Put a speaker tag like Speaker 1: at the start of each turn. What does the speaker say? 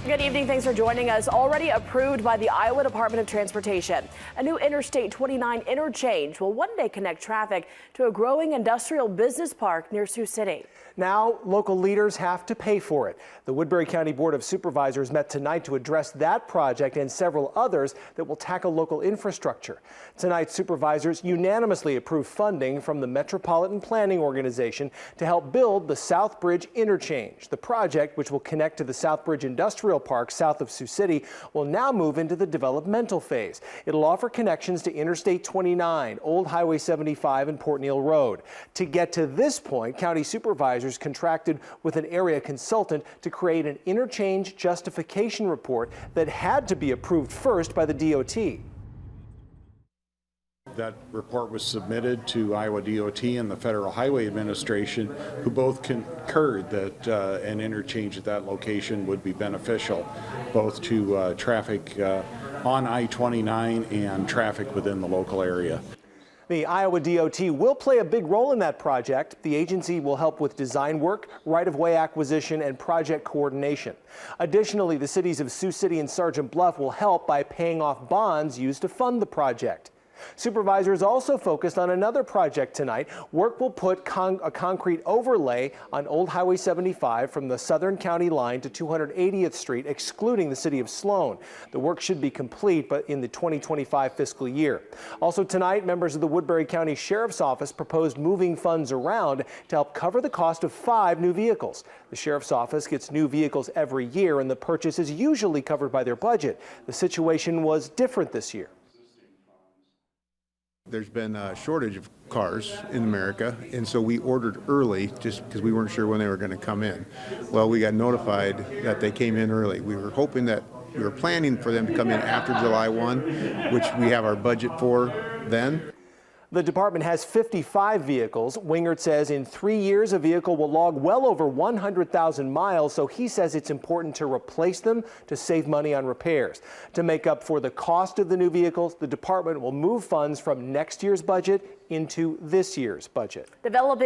Speaker 1: Good evening. Thanks for joining us. Already approved by the Iowa Department of Transportation, a new Interstate 29 interchange will one day connect traffic to a growing industrial business park near Sioux City.
Speaker 2: Now, local leaders have to pay for it. The Woodbury County Board of Supervisors met tonight to address that project and several others that will tackle local infrastructure. Tonight, supervisors unanimously approved funding from the Metropolitan Planning Organization to help build the South Bridge interchange. The project, which will connect to the South Bridge Industrial Park south of Sioux City, will now move into the developmental phase. It'll offer connections to Interstate 29, Old Highway 75, and Port Neal Road. To get to this point, county supervisors contracted with an area consultant to create an interchange justification report that had to be approved first by the DOT.
Speaker 3: That report was submitted to Iowa DOT and the Federal Highway Administration, who both concurred that an interchange at that location would be beneficial, both to traffic on I-29 and traffic within the local area.
Speaker 2: The Iowa DOT will play a big role in that project. The agency will help with design work, right-of-way acquisition, and project coordination. Additionally, the cities of Sioux City and Sergeant Bluff will help by paying off bonds used to fund the project. Supervisors also focused on another project tonight. Work will put a concrete overlay on Old Highway 75 from the Southern County line to 280th Street, excluding the city of Sloan. The work should be complete but in the 2025 fiscal year. Also tonight, members of the Woodbury County Sheriff's Office proposed moving funds around to help cover the cost of 5 new vehicles. The Sheriff's Office gets new vehicles every year, and the purchase is usually covered by their budget. The situation was different this year.
Speaker 4: There's been a shortage of cars in America, and so we ordered early just because we weren't sure when they were going to come in. Well, we got notified that they came in early. We were planning for them to come in after July 1, which we have our budget for then.
Speaker 2: The department has 55 vehicles. Wingert says in 3 years, a vehicle will log well over 100,000 miles, so he says it's important to replace them to save money on repairs. To make up for the cost of the new vehicles, the department will move funds from next year's budget into this year's budget.
Speaker 1: Developing